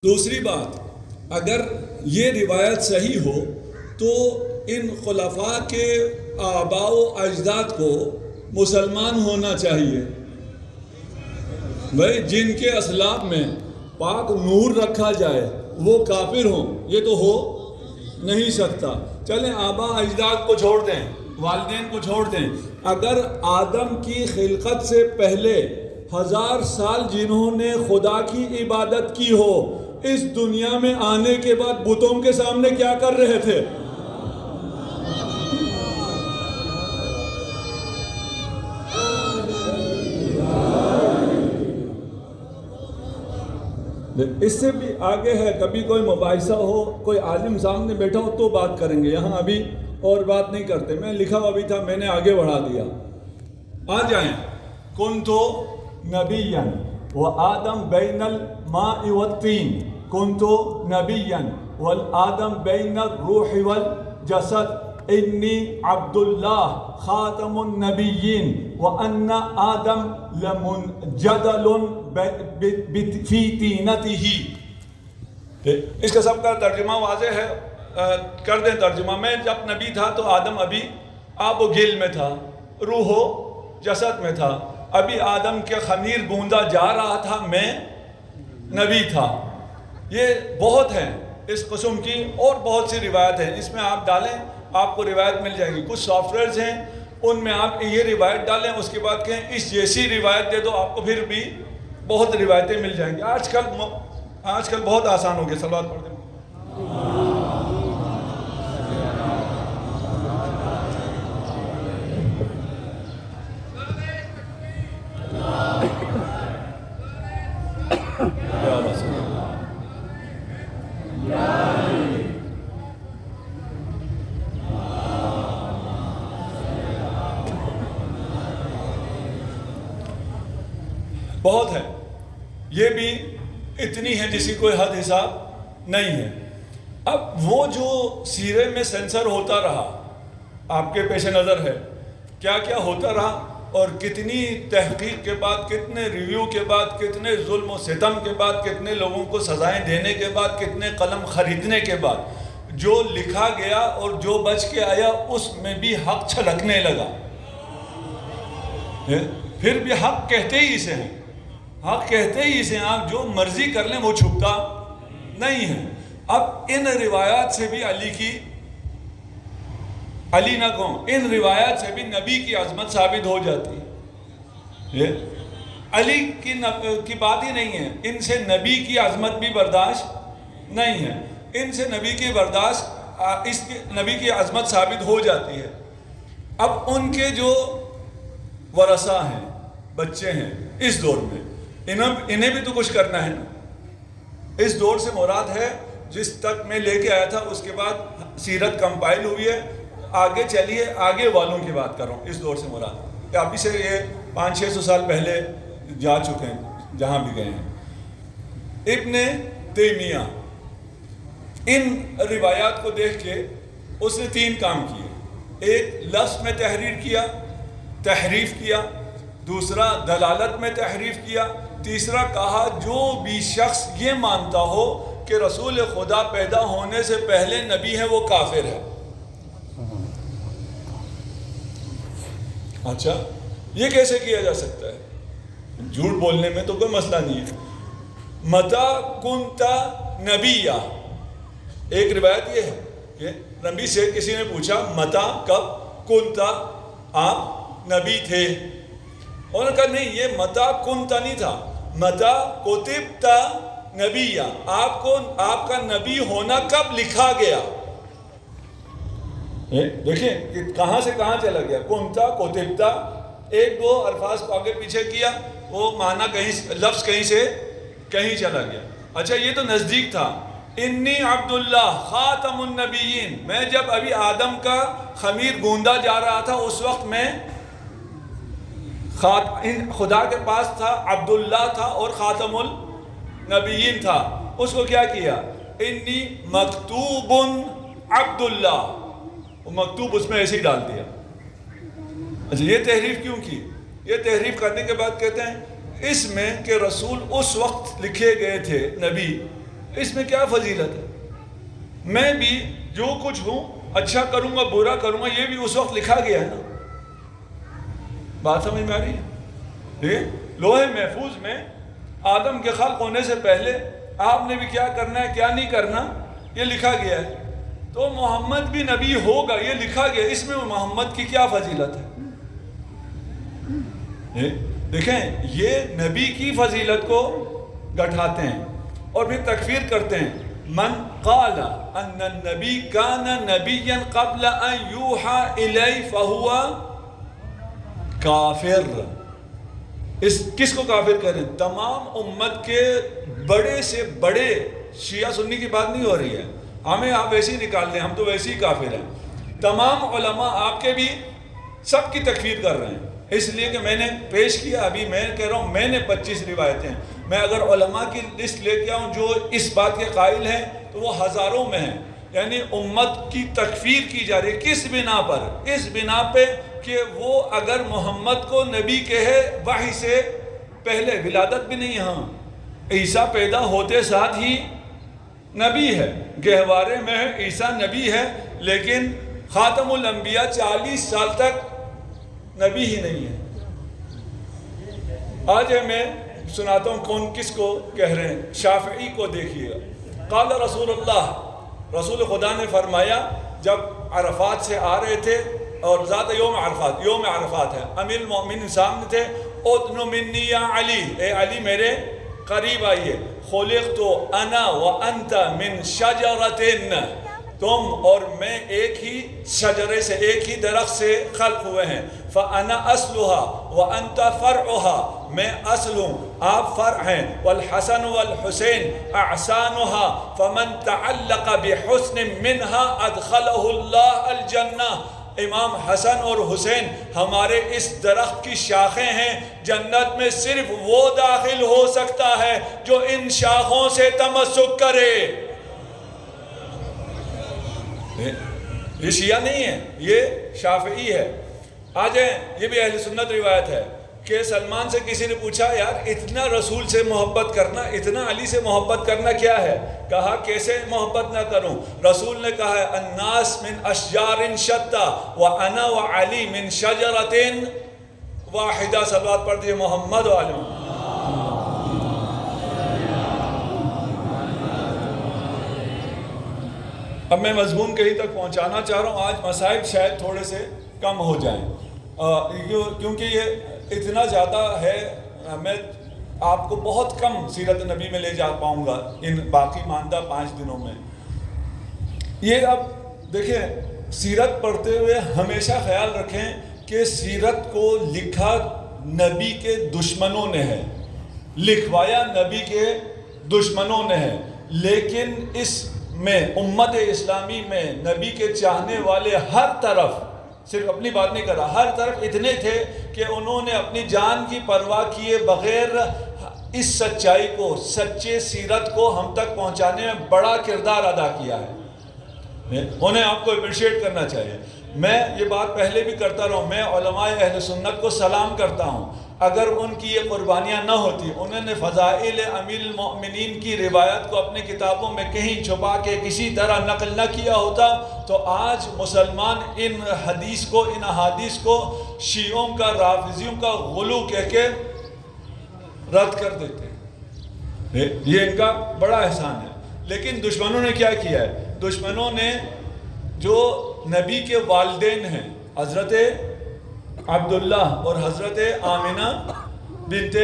دوسری بات، اگر یہ روایت صحیح ہو تو ان خلفاء کے آباء و اجداد کو مسلمان ہونا چاہیے بھائی، جن کے اسلاف میں پاک نور رکھا جائے وہ کافر ہوں، یہ تو ہو نہیں سکتا۔ چلیں آباء اجداد کو چھوڑ دیں، والدین کو چھوڑ دیں، اگر آدم کی خلقت سے پہلے 1000 سال جنہوں نے خدا کی عبادت کی ہو، اس دنیا میں آنے کے بعد بتوں کے سامنے کیا کر رہے تھے؟ اس سے بھی آگے ہے، کبھی کوئی مباحثہ ہو، کوئی عالم سامنے بیٹھا ہو تو بات کریں گے، یہاں ابھی اور بات نہیں کرتے۔ میں لکھا ہوا بھی تھا، میں نے آگے بڑھا دیا۔ آ جائیں، کنتو نبیًا وآدم بین الماء والطین، کنتو نبیًا والآدم بین الروح والجسد، انی عبداللہ خاتم النبیین وان آدم لمنجدل فی طینتہ۔ اس کا سب کا ترجمہ واضح ہے، کر دیں ترجمہ۔ میں جب نبی تھا تو آدم ابھی آب و گل میں تھا، روح و جسد میں تھا، ابھی آدم کے خمیر گوندا جا رہا تھا، میں نبی تھا۔ یہ بہت ہیں اس قسم کی، اور بہت سی روایت ہیں، اس میں آپ ڈالیں آپ کو روایت مل جائے گی۔ کچھ سافٹ ویئرز ہیں ان میں آپ یہ روایت ڈالیں، اس کے بعد کہیں اس جیسی روایت دے دو، آپ کو پھر بھی بہت روایتیں مل جائیں گی۔ آج کل بہت آسان ہو گیا، صلوات پڑھ دیں۔ بہت ہے، یہ بھی اتنی ہے جس کی کوئی حد حساب نہیں ہے۔ اب وہ جو سیرے میں سینسر ہوتا رہا، آپ کے پیش نظر ہے کیا کیا ہوتا رہا، اور کتنی تحقیق کے بعد، کتنے ریویو کے بعد، کتنے ظلم و ستم کے بعد، کتنے لوگوں کو سزائیں دینے کے بعد، کتنے قلم خریدنے کے بعد جو لکھا گیا اور جو بچ کے آیا، اس میں بھی حق چھلکنے لگا۔ پھر بھی حق کہتے ہی اسے ہیں، حق کہتے ہی اسے، آپ جو مرضی کر لیں وہ چھپتا نہیں ہے۔ اب ان روایات سے بھی علی نہ کہوں، ان روایات سے بھی نبی کی عظمت ثابت ہو جاتی ہے۔ علی کی بات ہی نہیں ہے، ان سے نبی کی عظمت بھی برداشت نہیں ہے، ان سے نبی کی عظمت ثابت ہو جاتی ہے۔ اب ان کے جو ورثہ ہیں، بچے ہیں اس دور میں، انہیں بھی تو کچھ کرنا ہے نا۔ اس دور سے مراد ہے جس تک میں لے کے آیا تھا، اس کے بعد سیرت کمپائل ہوئی ہے، آگے چلیے، آگے والوں کی بات کر رہا ہوں۔ اس دور سے مراد ابھی سے یہ 500-600 سال پہلے جا چکے ہیں، جہاں بھی گئے ہیں۔ ابن تیمیہ ان روایات کو دیکھ کے اس نے 3 کام کیے۔ ایک، لفظ میں تحریف کیا، دوسرا دلالت میں تحریف کیا، تیسرا کہا جو بھی شخص یہ مانتا ہو کہ رسول خدا پیدا ہونے سے پہلے نبی ہے وہ کافر ہے۔ اچھا، یہ کیسے کیا جا سکتا ہے؟ جھوٹ بولنے میں تو کوئی مسئلہ نہیں ہے۔ متا کنتا نبیہ، ایک روایت یہ ہے کہ نبی سے کسی نے پوچھا متا، کب، کنتا، آپ نبی تھے؟ انہوں نے کہا نہیں، یہ متا کنتا نہیں تھا، متا کتبتا نبیہ، آپ کا نبی ہونا کب لکھا گیا؟ دیکھیں کہ کہاں سے کہاں چلا گیا، کنتا، کتبتا، 1-2 الفاظ کو آگے پیچھے کیا، وہ معنی لفظ کہیں سے کہیں چلا گیا۔ اچھا، یہ تو نزدیک تھا۔ انی عبداللہ خاتم النبیین، میں جب ابھی آدم کا خمیر گوندا جا رہا تھا، اس وقت میں خدا کے پاس تھا، عبداللہ تھا اور خاتم النبیین تھا۔ اس کو کیا کیا؟ انی مکتوب عبداللہ، مکتوب اس میں ایسے ہی ڈال دیا۔ اچھا، یہ تحریف کیوں کی؟ یہ تحریف کرنے کے بعد کہتے ہیں اس میں کہ رسول اس وقت لکھے گئے تھے نبی، اس میں کیا فضیلت ہے؟ میں بھی جو کچھ ہوں اچھا کروں گا برا کروں گا، یہ بھی اس وقت لکھا گیا ہے نا. بات سمجھ میں آ رہی ہے؟ لوح محفوظ میں آدم کے خلق ہونے سے پہلے آپ نے بھی کیا کرنا ہے کیا نہیں کرنا یہ لکھا گیا ہے. تو محمد بھی نبی ہوگا یہ لکھا گیا، اس میں محمد کی کیا فضیلت ہے؟ دیکھیں یہ نبی کی فضیلت کو گٹھاتے ہیں اور پھر تکفیر کرتے ہیں. من قال ان النبی کان نبیا قبل ان یوحى الیہ فہو کافر. اس کس کو کافر کریں؟ تمام امت کے بڑے سے بڑے، شیعہ سنی کی بات نہیں ہو رہی ہے، ہمیں آپ ویسے ہی نکال دیں، ہم تو ویسے ہی کافر ہیں. تمام علماء آپ کے بھی سب کی تکفیر کر رہے ہیں. اس لیے کہ میں نے پیش کیا، ابھی میں کہہ رہا ہوں میں نے 25 روایتیں، میں اگر علماء کی لسٹ لے کے آؤں جو اس بات کے قائل ہیں تو وہ ہزاروں میں ہیں. یعنی امت کی تکفیر کی جا رہی ہے کس بنا پر؟ اس بنا پہ کہ وہ اگر محمد کو نبی کہے وحی سے پہلے، ولادت بھی نہیں، ہاں عیسیٰ پیدا ہوتے ساتھ ہی نبی ہے، گہوارے میں عیسیٰ نبی ہے، لیکن خاتم الانبیاء 40 سال تک نبی ہی نہیں ہے. آج میں سناتا ہوں کون کس کو کہہ رہے ہیں. شافعی کو دیکھیے گا. قال رسول اللہ، رسول خدا نے فرمایا جب عرفات سے آ رہے تھے، اور ذات یوم عرفات ہے، امیر المومنین سامنے تھے. ادن منی یا علی، اے علی میرے قریب آئیے. خلقت انا وانت من شجرۃ، تم اور میں ایک ہی شجرے سے، ایک ہی درخت سے خلق ہوئے ہیں. فانا اصلها وانت فرعها، میں اصل ہوں آپ فرع ہیں. والحسن والحسین اعسانها، فمن تعلق بحسن منها ادخلہ اللہ الجنہ. امام حسن اور حسین ہمارے اس درخت کی شاخیں ہیں، جنت میں صرف وہ داخل ہو سکتا ہے جو ان شاخوں سے تمسک کرے. یہ شیعہ نہیں ہے، یہ شافعی ہے. آج یہ بھی اہل سنت روایت ہے کہ سلمان سے کسی نے پوچھا یار اتنا رسول سے محبت کرنا، اتنا علی سے محبت کرنا کیا ہے؟ کہا کیسے محبت نہ کروں؟ رسول نے کہا ہے الناس من اشجار شتى وانا وعلی من شجرۃ واحدہ. صلوات پڑھ دیے محمد و علی. اب میں مضمون کہیں تک پہنچانا چاہ رہا ہوں. آج مسائل شاید تھوڑے سے کم ہو جائیں کیونکہ یہ اتنا زیادہ ہے، میں آپ کو بہت کم سیرت نبی میں لے جا پاؤں گا ان باقی ماندہ 5 دنوں میں. یہ اب دیکھیں سیرت پڑھتے ہوئے ہمیشہ خیال رکھیں کہ سیرت کو لکھا نبی کے دشمنوں نے ہے، لکھوایا نبی کے دشمنوں نے ہے، لیکن اس میں امت اسلامی میں نبی کے چاہنے والے ہر طرف، صرف اپنی بات نہیں کر رہا، ہر طرف اتنے تھے کہ انہوں نے اپنی جان کی پرواہ کیے بغیر اس سچائی کو، سچے سیرت کو ہم تک پہنچانے میں بڑا کردار ادا کیا ہے. انہیں آپ کو اپریشیٹ کرنا چاہیے. میں یہ بات پہلے بھی کرتا رہا ہوں، میں علماء اہل سنت کو سلام کرتا ہوں. اگر ان کی یہ قربانیاں نہ ہوتی، انہوں نے فضائل امیر المؤمنین کی روایت کو اپنی کتابوں میں کہیں چھپا کے کسی طرح نقل نہ کیا ہوتا تو آج مسلمان ان حدیث کو، ان احادیث کو شیعوں کا، رافضیوں کا غلو کہہ کے رد کر دیتے. یہ ان کا بڑا احسان ہے. لیکن دشمنوں نے کیا کیا ہے؟ دشمنوں نے جو نبی کے والدین ہیں حضرت عبداللہ اور حضرت آمنہ بنت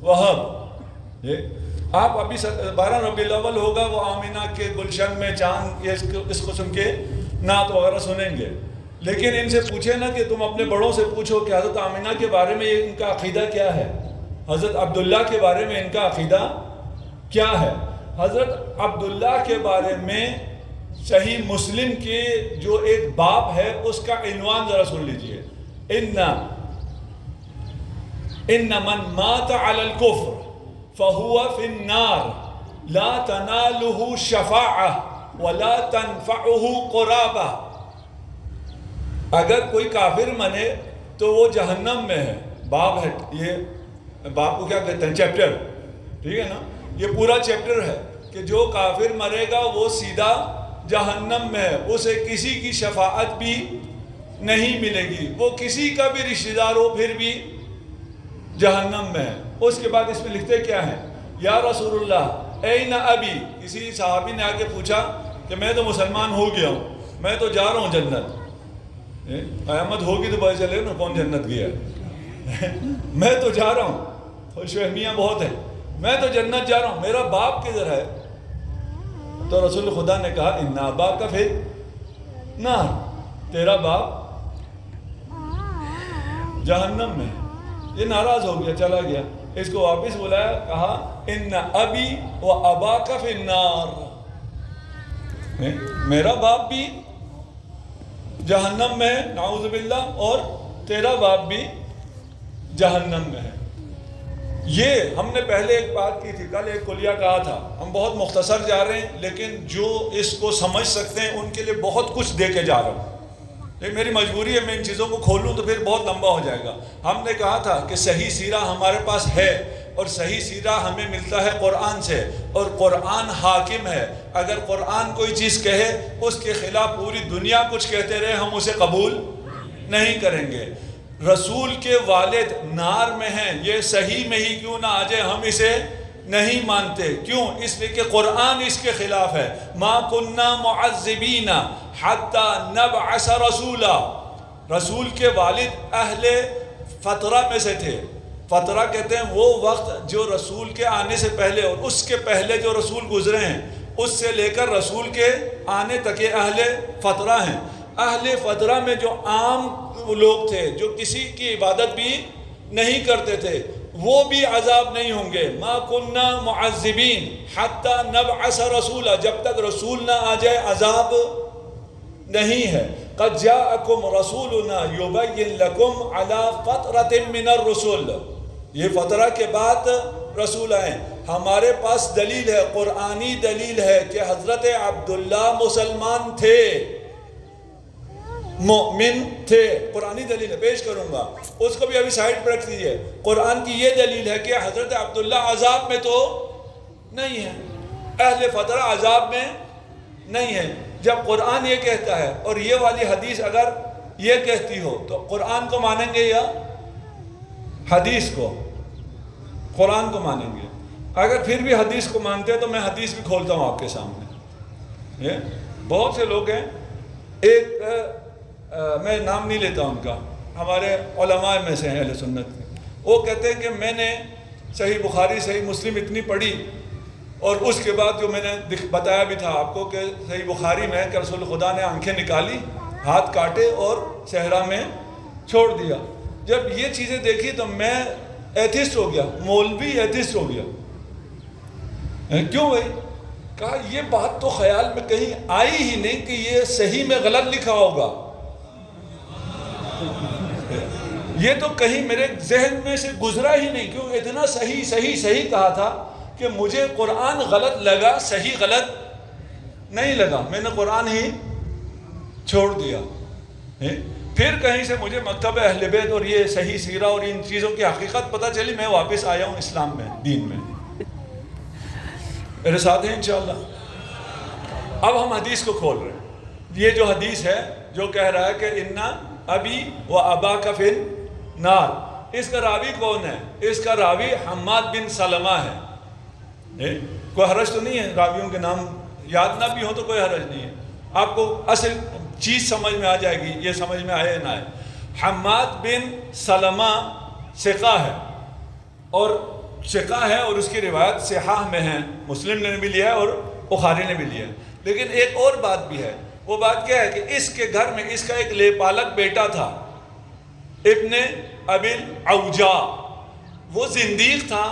وہب، آپ ابھی 12 ربیع الاول ہوگا، وہ آمنہ کے گلشن میں چاند، اس قسم کے نعت وغیرہ سنیں گے. لیکن ان سے پوچھیں نا کہ تم اپنے بڑوں سے پوچھو کہ حضرت آمنہ کے بارے میں ان کا عقیدہ کیا ہے، حضرت عبداللہ کے بارے میں ان کا عقیدہ کیا ہے. حضرت عبداللہ کے بارے میں صحیح مسلم کے جو ایک باب ہے اس کا عنوان ذرا سن لیجئے. ان من مات علی الکفر فهو فی النار لا تنالہ شفاعہ ولا تنفعہ قرابہ. اگر کوئی کافر منے تو وہ جہنم میں ہے. باب ہے، یہ باب کو کیا کہتے ہیں؟ چیپٹر، ٹھیک ہے نا، یہ پورا چیپٹر ہے. کہ جو کافر مرے گا وہ سیدھا جہنم میں ہے، اسے کسی کی شفاعت بھی نہیں ملے گی، وہ کسی کا بھی رشتہ دار ہو پھر بھی جہنم میں ہے۔ اس کے بعد اس میں لکھتے کیا ہے؟ یا رسول اللہ این ابی، کسی صحابی نے آ کے پوچھا کہ میں تو مسلمان ہو گیا ہوں، میں تو جا رہا ہوں جنت، قیامت ہوگی تو پتہ چلے نا کون جنت گیا ہے میں تو جا رہا ہوں، خوش فہمیاں بہت ہیں، میں تو جنت جا رہا ہوں، میرا باپ کدھر ہے؟ تو رسول خدا نے کہا ان اباک فی النار، تیرا باپ جہنم میں۔ یہ ناراض ہو گیا، چلا گیا، اس کو واپس بلایا، کہا ان ابی و اباک فی النار، میرا باپ بھی جہنم میں ہے نعوذ باللہ، اور تیرا باپ بھی جہنم میں ہے۔ یہ ہم نے پہلے ایک بات کی تھی، کل ایک کلیہ کہا تھا، ہم بہت مختصر جا رہے ہیں لیکن جو اس کو سمجھ سکتے ہیں ان کے لیے بہت کچھ دے کے جا رہا ہوں، لیکن میری مجبوری ہے میں ان چیزوں کو کھولوں تو پھر بہت لمبا ہو جائے گا۔ ہم نے کہا تھا کہ صحیح سیرہ ہمارے پاس ہے، اور صحیح سیرہ ہمیں ملتا ہے قرآن سے، اور قرآن حاکم ہے، اگر قرآن کوئی چیز کہے اس کے خلاف پوری دنیا کچھ کہتے رہے ہم اسے قبول نہیں کریں گے۔ رسول کے والد نار میں ہیں، یہ صحیح میں ہی کیوں نہ آ جائے ہم اسے نہیں مانتے، کیوں؟ اس لیے کہ قرآن اس کے خلاف ہے۔ ما کننا معذبین حتی نبعث رسولا، رسول کے والد اہل فترہ میں سے تھے۔ فترہ کہتے ہیں وہ وقت جو رسول کے آنے سے پہلے اور اس کے پہلے جو رسول گزرے ہیں، اس سے لے کر رسول کے آنے تک یہ اہل فترہ ہیں۔ اہل فترہ میں جو عام لوگ تھے جو کسی کی عبادت بھی نہیں کرتے تھے، وہ بھی عذاب نہیں ہوں گے۔ ما کننا معذبین حتی نبعث رسولا، جب تک رسول نہ آ جائے عذاب نہیں ہے۔ قد جاءکم رسولنا یبین لکم علی فترۃ من الرسل، یہ فترہ کے بعد رسول آئے، ہمارے پاس دلیل ہے، قرآنی دلیل ہے کہ حضرت عبداللہ مسلمان تھے، مومن تھے، قرآنی دلیل ہے، پیش کروں گا، اس کو بھی ابھی سائیڈ پر رکھ دیجئے۔ قرآن کی یہ دلیل ہے کہ حضرت عبداللہ عذاب میں تو نہیں ہے، اہل فترہ عذاب میں نہیں ہے۔ جب قرآن یہ کہتا ہے اور یہ والی حدیث اگر یہ کہتی ہو تو قرآن کو مانیں گے یا حدیث کو؟ قرآن کو مانیں گے۔ اگر پھر بھی حدیث کو مانتے ہیں تو میں حدیث بھی کھولتا ہوں آپ کے سامنے۔ بہت سے لوگ ہیں، ایک میں نام نہیں لیتا ان کا، ہمارے علماء میں سے ہیں اہل سنت کے، وہ کہتے ہیں کہ میں نے صحیح بخاری صحیح مسلم اتنی پڑھی، اور اس کے بعد جو میں نے بتایا بھی تھا آپ کو کہ صحیح بخاری میں کہ رسول خدا نے آنکھیں نکالی، ہاتھ کاٹے اور صحرا میں چھوڑ دیا۔ جب یہ چیزیں دیکھی تو میں ایتھسٹ ہو گیا، مولوی ایتھسٹ ہو گیا۔ کیوں بھائی؟ کہا یہ بات تو خیال میں کہیں آئی ہی نہیں کہ یہ صحیح میں غلط لکھا ہوگا، یہ تو کہیں میرے ذہن میں سے گزرا ہی نہیں، کیوں اتنا صحیح صحیح صحیح کہا تھا کہ مجھے قرآن غلط لگا، صحیح غلط نہیں لگا، میں نے قرآن ہی چھوڑ دیا۔ پھر کہیں سے مجھے مکتب اہل بیت اور یہ صحیح سیرہ اور ان چیزوں کی حقیقت پتہ چلی، میں واپس آیا ہوں اسلام میں، دین میں۔ میرے ساتھ ہیں انشاءاللہ؟ اب ہم حدیث کو کھول رہے ہیں۔ یہ جو حدیث ہے جو کہہ رہا ہے کہ اِنَّ ابی و اباک فی النار، اس کا راوی کون ہے؟ اس کا راوی حماد بن سلمہ ہے۔ کوئی حرج تو نہیں ہے، راویوں کے نام یاد نہ بھی ہو تو کوئی حرج نہیں ہے، آپ کو اصل چیز سمجھ میں آ جائے گی، یہ سمجھ میں آئے نہ آئے۔ حماد بن سلمہ ثقہ ہے، اور ثقہ ہے اور اس کی روایت صحاح میں ہے، مسلم نے بھی لیا ہے اور بخاری نے بھی لیا ہے۔ لیکن ایک اور بات بھی ہے، وہ بات کیا ہے کہ اس کے گھر میں اس کا ایک لے پالک بیٹا تھا، ابن ابی الاوجاع، وہ زندیق تھا،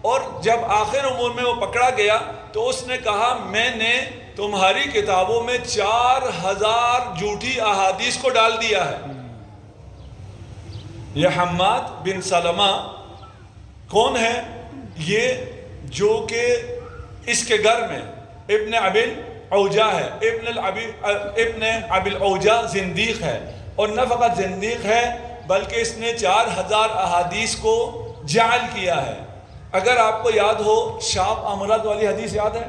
اور جب آخر امور میں وہ پکڑا گیا تو اس نے کہا میں نے تمہاری کتابوں میں 4000 جھوٹی احادیث کو ڈال دیا ہے۔ یہ حماد بن سلمہ کون ہے؟ یہ جو کہ اس کے گھر میں ابن ابی الاوجاع ہے، ابن ابی الاوجاع زندیق ہے، اور نہ فقط زندیق ہے بلکہ اس نے 4000 احادیث کو جعل کیا ہے۔ اگر آپ کو یاد ہو شاب امرد والی حدیث یاد ہے؟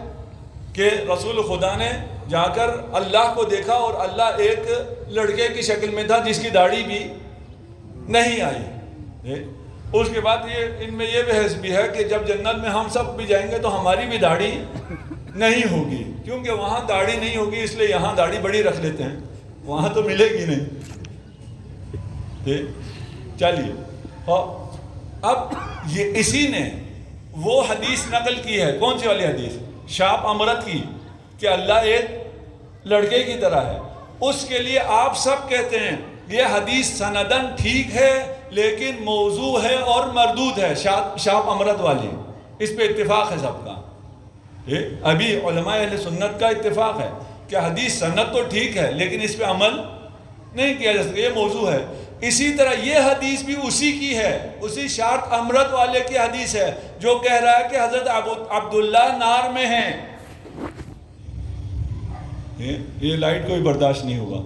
کہ رسول خدا نے جا کر اللہ کو دیکھا اور اللہ ایک لڑکے کی شکل میں تھا جس کی داڑھی بھی نہیں آئی. اس کے بعد ان میں یہ بحث بھی ہے کہ جب جنت میں ہم سب بھی جائیں گے تو ہماری بھی داڑھی نہیں ہوگی، کیونکہ وہاں داڑھی نہیں ہوگی، اس لیے یہاں داڑھی بڑی رکھ لیتے ہیں، وہاں تو ملے گی نہیں. چلیے، اب یہ اسی نے وہ حدیث نقل کی ہے. کون سی والی حدیث؟ شاپ امرت کی، کہ اللہ ایک لڑکے کی طرح ہے. اس کے لیے آپ سب کہتے ہیں یہ حدیث سندن ٹھیک ہے لیکن موضوع ہے اور مردود ہے. شاپ امرت والی، اس پہ اتفاق ہے سب کا. ابھی علماء اہل سنت کا اتفاق ہے کہ حدیث سند تو ٹھیک ہے لیکن اس پہ عمل نہیں کیا جا سکتا، یہ موضوع ہے. اسی طرح یہ حدیث بھی اسی کی ہے، اسی شاپ امرت والے کی حدیث ہے جو کہہ رہا ہے کہ حضرت عبداللہ نار میں ہیں. یہ لائٹ کوئی برداشت نہیں ہوگا.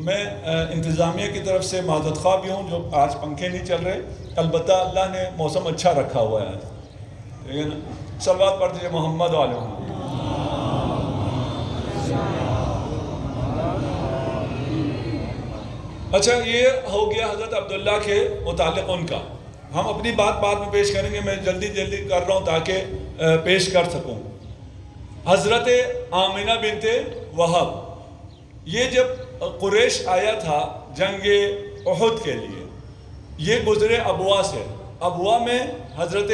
میں انتظامیہ کی طرف سے معذرت خواہ بھی ہوں جو آج پنکھے نہیں چل رہے، البتہ اللہ نے موسم اچھا رکھا ہوا ہے آج، ٹھیک ہے نا. صلوات پڑھ دیجیے محمد علیہ وسلم. اچھا، یہ ہو گیا حضرت عبداللہ کے متعلق ان کا. ہم اپنی بات بعد میں پیش کریں گے، میں جلدی کر رہا ہوں تاکہ پیش کر سکوں. حضرت آمنہ بنت وہب، یہ جب قریش آیا تھا جنگ احد کے لیے، یہ گزرے ابوا سے. ابوا میں حضرت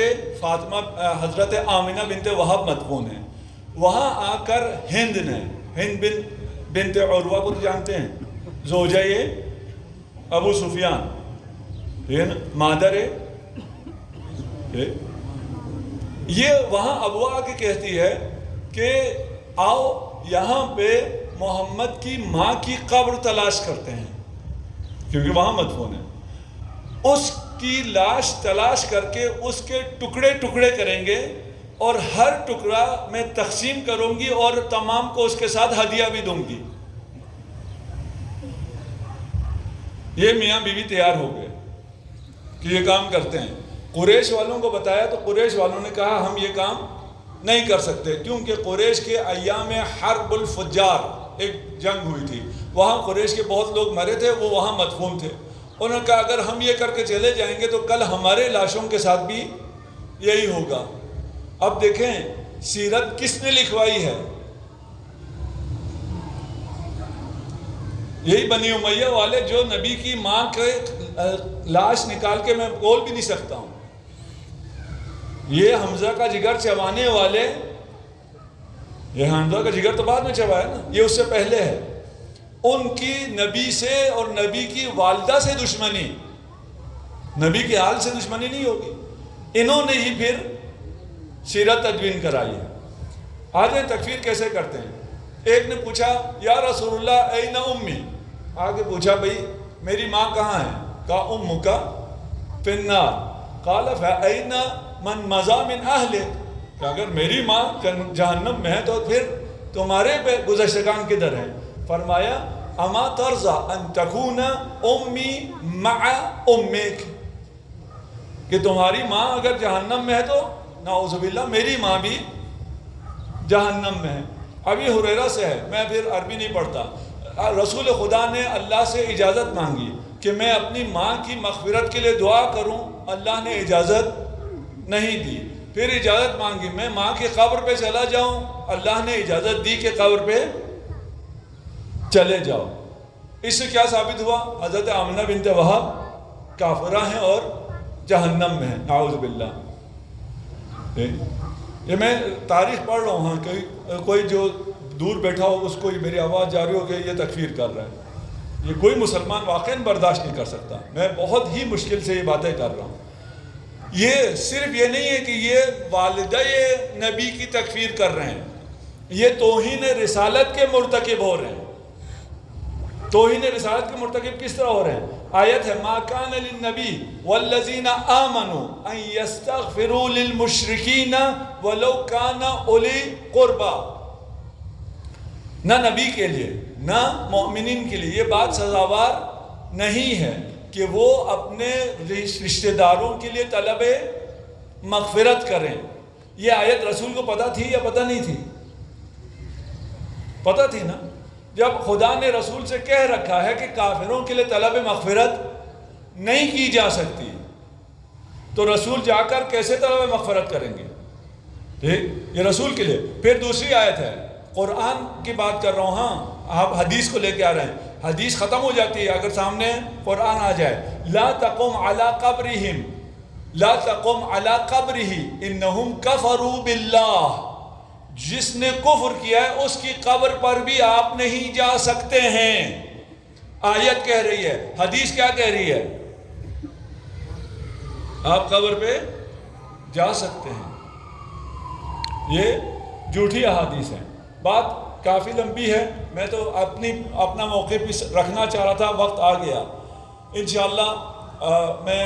آمنہ بنت وہب مدفون ہیں. وہاں آ کر ہند بنت عروہ کو تو جانتے ہیں، زوجہ ابو سفیان، مادر یہ وہاں ابوا آ کے کہتی ہے کہ آؤ یہاں پہ محمد کی ماں کی قبر تلاش کرتے ہیں، کیونکہ وہاں مدفون ہے. اس کی لاش تلاش کر کے اس کے ٹکڑے ٹکڑے کریں گے اور ہر ٹکڑا میں تقسیم کروں گی اور تمام کو اس کے ساتھ ہدیہ بھی دوں گی. یہ میاں بیوی تیار ہو گئے کہ یہ کام کرتے ہیں. قریش والوں کو بتایا تو قریش والوں نے کہا ہم یہ کام نہیں کر سکتے، کیونکہ قریش کے ایام حرب الفجار ایک جنگ ہوئی تھی، وہاں قریش کے بہت لوگ مرے تھے، وہ وہاں مدفون تھے. انہوں نے کہا اگر ہم یہ کر کے چلے جائیں گے تو کل ہمارے لاشوں کے ساتھ بھی یہی ہوگا. اب دیکھیں سیرت کس نے لکھوائی ہے؟ یہی بنی امیہ والے جو نبی کی ماں کے لاش نکال کے میں بول بھی نہیں سکتا ہوں. یہ حمزہ کا جگر چبانے والے، یہ حمزہ کا جگر تو بعد میں چبایا نا، یہ اس سے پہلے ہے. ان کی نبی سے اور نبی کی والدہ سے دشمنی، نبی کے حال سے دشمنی نہیں ہوگی. انہوں نے ہی پھر سیرت تدوین کرائی ہے. آج تکفیر کیسے کرتے ہیں؟ ایک نے پوچھا یا رسول اللہ این امی، آگے پوچھا بھئی میری ماں کہاں ہے؟ کہا امک فی النار، قال فین من مضی من اہلک، کہ اگر میری ماں جہنم میں ہے تو پھر تمہارے پہ گزشتگان کدھر ہیں؟ فرمایا اما ترضی ان تکون امی مع امک، کہ تمہاری ماں اگر جہنم میں ہے تو نعوذ باللہ میری ماں بھی جہنم میں ہے. ابھی ہریرہ سے ہے، میں پھر عربی نہیں پڑھتا. رسول خدا نے اللہ سے اجازت مانگی کہ میں اپنی ماں کی مغفرت کے لیے دعا کروں، اللہ نے اجازت نہیں دی. پھر اجازت مانگی میں ماں کی قبر پہ چلا جاؤں، اللہ نے اجازت دی کہ قبر پہ چلے جاؤ. اس سے کیا ثابت ہوا؟ حضرت آمنہ بنت وہب کافرہ ہیں اور جہنم میں ہیں، نعوذ باللہ. یہ میں تاریخ پڑھ رہا ہوں، ہاں کوئی جو دور بیٹھا ہو اس کو میری آواز جاری ہو گئی یہ تکفیر کر رہا ہے، یہ کوئی مسلمان واقعاً برداشت نہیں کر سکتا. میں بہت ہی مشکل سے یہ باتیں کر رہا ہوں. یہ صرف یہ نہیں ہے کہ یہ والدہ نبی کی تکفیر کر رہے ہیں، یہ توہین رسالت کے مرتکب ہو رہے ہیں. توہین رسالت کے مرتکب کس طرح ہو رہے ہیں؟ آیت ہے ما کان للنبی والذین آمنوا ان یستغفروا للمشرکین ولو کان اولی قربا. نہ نبی کے لیے نہ مومنین کے لیے یہ بات سزاوار نہیں ہے کہ وہ اپنے رشتہ داروں کے لیے طلب مغفرت کریں. یہ آیت رسول کو پتہ تھی یا پتہ نہیں تھی؟ پتہ تھی نا، جب خدا نے رسول سے کہہ رکھا ہے کہ کافروں کے لیے طلب مغفرت نہیں کی جا سکتی، تو رسول جا کر کیسے طلب مغفرت کریں گے؟ ٹھیک، یہ رسول کے لیے۔ پھر دوسری آیت ہے، قرآن کی بات کر رہا ہوں، ہاں آپ حدیث کو لے کے آ رہے ہیں، حدیث ختم ہو جاتی ہے اگر سامنے قرآن آ جائے۔ لا تقم علی قبرہم، لا تقم علی قبرہ انہم کفروا باللہ، جس نے کفر کیا ہے اس کی قبر پر بھی آپ نہیں جا سکتے ہیں۔ آیت کہہ رہی ہے، حدیث کیا کہہ رہی ہے؟ آپ قبر پہ جا سکتے ہیں۔ یہ جھوٹی احادیث ہیں۔ بات کافی لمبی ہے، میں تو اپنا موقف بھی رکھنا چاہ رہا تھا، وقت آ گیا۔ انشاءاللہ میں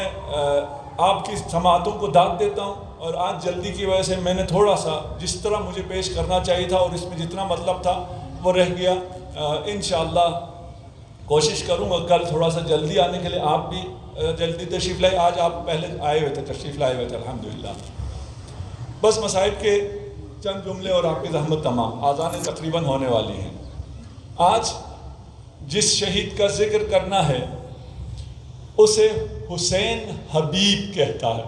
آپ کی سماعتوں کو داد دیتا ہوں، اور آج جلدی کی وجہ سے میں نے تھوڑا سا جس طرح مجھے پیش کرنا چاہیے تھا اور اس میں جتنا مطلب تھا وہ رہ گیا۔ انشاءاللہ کوشش کروں گا کل تھوڑا سا جلدی آنے کے لیے، آپ بھی جلدی تشریف لائے۔ آج آپ پہلے آئے ہوئے تھے، تشریف لائے ہوئے تھے الحمدللہ۔ بس مصائب کے چند جملے اور آپ کی زحمت تمام، آذانیں تقریباً ہونے والی ہیں۔ آج جس شہید کا ذکر کرنا ہے اسے حسین حبیب کہتا ہے،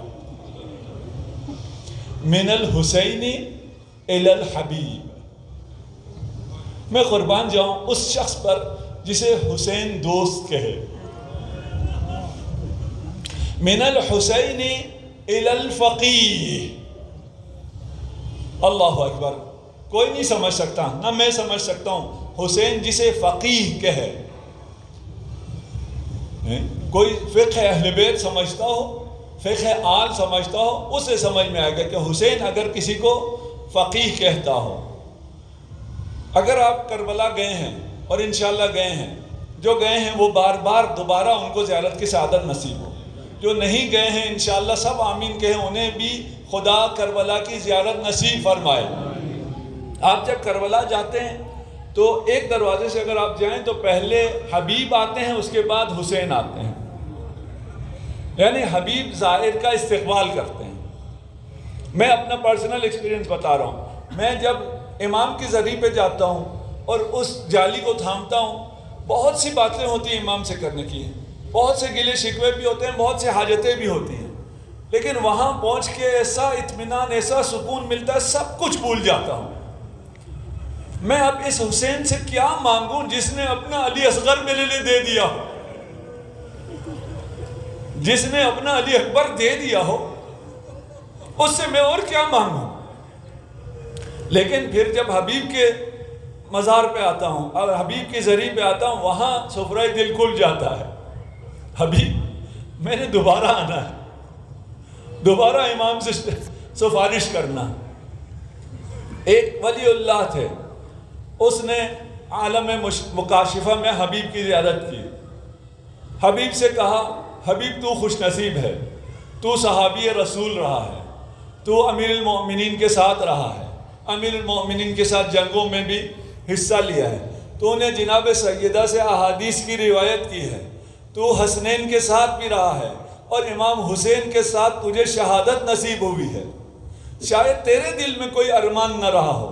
من الحسین الی الحبیب۔ میں قربان جاؤں اس شخص پر جسے حسین دوست کہے۔ من الحسین الی الفقیہ، اللہ اکبر، کوئی نہیں سمجھ سکتا، نہ میں سمجھ سکتا ہوں حسین جسے فقیہ کہے۔ کوئی فقہ اہل بیت سمجھتا ہو، فقہ آل سمجھتا ہو، اسے سمجھ میں آئے گا کہ حسین اگر کسی کو فقیہ کہتا ہو۔ اگر آپ کربلا گئے ہیں، اور انشاءاللہ گئے ہیں، جو گئے ہیں وہ بار بار دوبارہ ان کو زیارت کی سعادت نصیب ہو، جو نہیں گئے ہیں انشاءاللہ سب آمین کہیں، انہیں بھی خدا کربلا کی زیارت نصیب فرمائے۔ آپ جب کربلا جاتے ہیں تو ایک دروازے سے اگر آپ جائیں تو پہلے حبیب آتے ہیں، اس کے بعد حسین آتے ہیں، یعنی حبیب زائر کا استقبال کرتے ہیں۔ میں اپنا پرسنل ایکسپیرینس بتا رہا ہوں، میں جب امام کی زری پہ جاتا ہوں اور اس جالی کو تھامتا ہوں، بہت سی باتیں ہوتی ہیں امام سے کرنے کی، بہت سے گلے شکوے بھی ہوتے ہیں، بہت سے حاجتیں بھی ہوتی ہیں، لیکن وہاں پہنچ کے ایسا اطمینان، ایسا سکون ملتا ہے، سب کچھ بھول جاتا ہوں۔ میں اب اس حسین سے کیا مانگوں جس نے اپنا علی اصغر میرے لیے دے دیا ہو، جس نے اپنا علی اکبر دے دیا ہو، اس سے میں اور کیا مانگوں؟ لیکن پھر جب حبیب کے مزار پہ آتا ہوں اور حبیب کی زری پہ آتا ہوں، وہاں سفرۂ دل کھل جاتا ہے۔ حبیب میں نے دوبارہ آنا ہے، دوبارہ امام سے سفارش کرنا۔ ایک ولی اللہ تھے، اس نے عالم مکاشفہ میں حبیب کی زیارت کی۔ حبیب سے کہا، حبیب تو خوش نصیب ہے، تو صحابی رسول رہا ہے، تو امیر المؤمنین کے ساتھ رہا ہے، امیر المؤمنین کے ساتھ جنگوں میں بھی حصہ لیا ہے، تو نے جناب سیدہ سے احادیث کی روایت کی ہے، تو حسنین کے ساتھ بھی رہا ہے، اور امام حسین کے ساتھ تجھے شہادت نصیب ہوئی ہے۔ شاید تیرے دل میں کوئی ارمان نہ رہا ہو،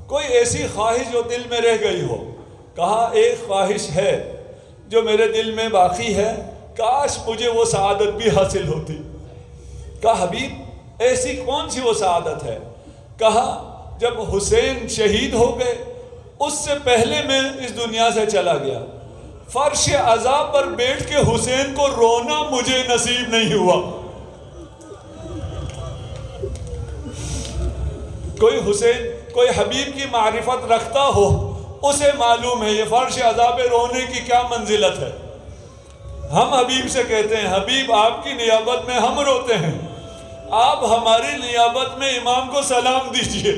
کوئی ایسی خواہش جو دل میں رہ گئی ہو۔ کہا ایک خواہش ہے جو میرے دل میں باقی ہے، کاش مجھے وہ سعادت بھی حاصل ہوتی۔ کہا حبیب ایسی کون سی وہ سعادت ہے؟ کہا جب حسین شہید ہو گئے اس سے پہلے میں اس دنیا سے چلا گیا، فرش عزا پر بیٹھ کے حسین کو رونا مجھے نصیب نہیں ہوا۔ کوئی حسین، کوئی حبیب کی معرفت رکھتا ہو اسے معلوم ہے یہ فرش عزا پہ رونے کی کیا منزلت ہے۔ ہم حبیب سے کہتے ہیں حبیب آپ کی نیابت میں ہم روتے ہیں، آپ ہماری نیابت میں امام کو سلام دیجئے۔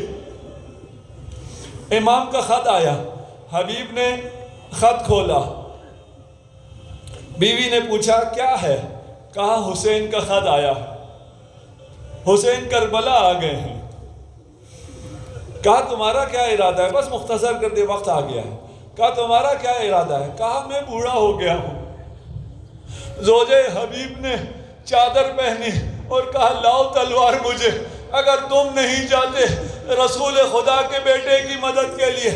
امام کا خط آیا، حبیب نے خط کھولا، بیوی نے پوچھا کیا ہے؟ کہا حسین کا خط آیا، حسین کربلا آ گئے ہیں۔ کہا تمہارا کیا ارادہ ہے؟ بس مختصر کر دے، وقت آ گیا ہے۔ کہا تمہارا کیا ارادہ ہے؟ کہا میں بوڑھا ہو گیا ہوں۔ زوجہ حبیب نے چادر پہنی اور کہا لاؤ تلوار مجھے، اگر تم نہیں جاتے رسول خدا کے بیٹے کی مدد کے لیے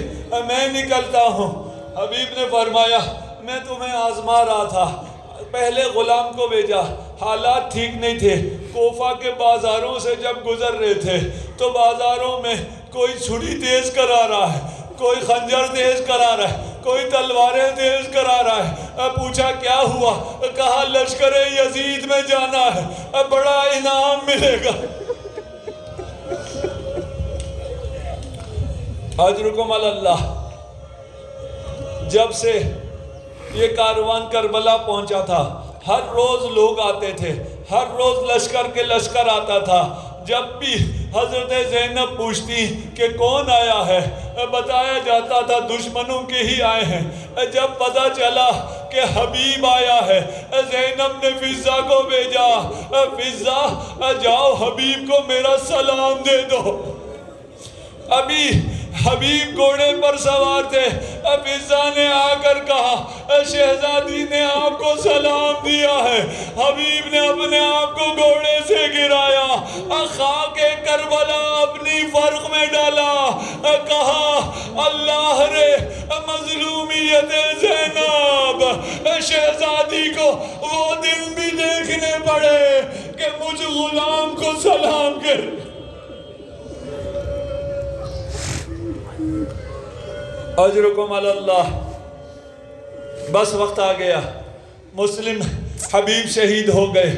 میں نکلتا ہوں۔ حبیب نے فرمایا میں تمہیں آزما رہا تھا، پہلے غلام کو بھیجا، حالات ٹھیک نہیں تھے، کوفہ کے بازاروں سے جب گزر رہے تھے تو بازاروں میں کوئی چھری تیز کرا رہا ہے، کوئی خنجر تیز کرا رہا ہے، کوئی تلواریں تیز کرا رہا ہے۔ پوچھا کیا ہوا؟ کہا لشکر یزید میں جانا ہے، بڑا انعام ملے گا۔ اجرکم علی اللہ۔ جب سے یہ کاروان کربلا پہنچا تھا، ہر روز لوگ آتے تھے، ہر روز لشکر کے لشکر آتا تھا۔ جب بھی حضرت زینب پوچھتی کہ کون آیا ہے، بتایا جاتا تھا دشمنوں کے ہی آئے ہیں۔ جب پتہ چلا کہ حبیب آیا ہے، زینب نے فضہ کو بھیجا، فضہ جاؤ حبیب کو میرا سلام دے دو۔ ابھی حبیب گھوڑے پر سوار تھے، فضہ نے آ کر کہا شہزادی نے آپ کو سلام دیا ہے۔ حبیب نے اپنے آپ کو گھوڑے سے گرایا، خاک کربلا اپنی فرق میں ڈالا، کہا اللہ رے مظلومیت زینب، شہزادی کو وہ دن بھی دیکھنے پڑے کہ مجھ غلام کو سلام کر۔ اجرکم علی اللہ۔ بس وقت آ گیا، مسلم حبیب شہید ہو گئے،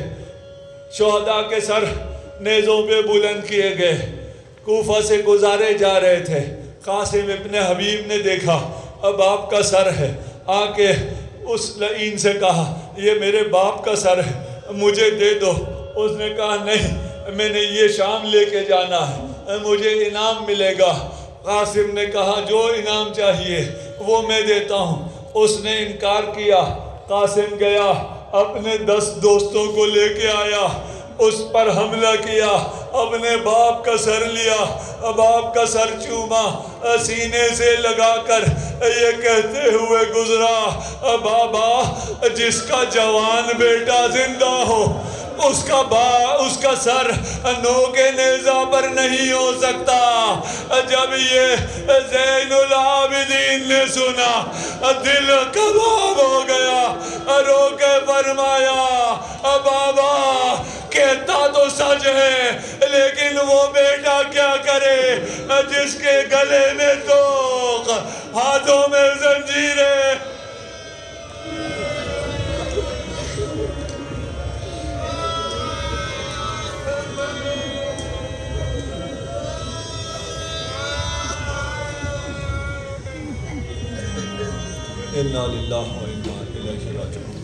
شہداء کے سر نیزوں پہ بلند کیے گئے، کوفہ سے گزارے جا رہے تھے۔ قاسم ابن حبیب نے دیکھا اب باپ کا سر ہے، آ کے اس لعین سے کہا یہ میرے باپ کا سر ہے، مجھے دے دو۔ اس نے کہا نہیں، میں نے یہ شام لے کے جانا ہے، مجھے انعام ملے گا۔ قاسم نے کہا جو انعام چاہیے وہ میں دیتا ہوں۔ اس نے انکار کیا۔ قاسم گیا، اپنے 10 دوستوں کو لے کے آیا، اس پر حملہ کیا، اپنے باپ کا سر لیا، باپ کا سر چوما، سینے سے لگا کر یہ کہتے ہوئے گزرا بابا جس کا جوان بیٹا زندہ ہو اس کا سر نوک نیزہ پر نہیں ہو سکتا۔ جب یہ زین العابدین نے سنا دل کباب ہو گیا، رو کے فرمایا بابا کہتا تو سچ ہے لیکن وہ بیٹا کیا کرے جس کے گلے میں توق، ہاتھوں میں زنجیریں۔ اِنَّا لِلَّهِ وَإِنَّا إِلَيْهِ رَاجِعُونَ۔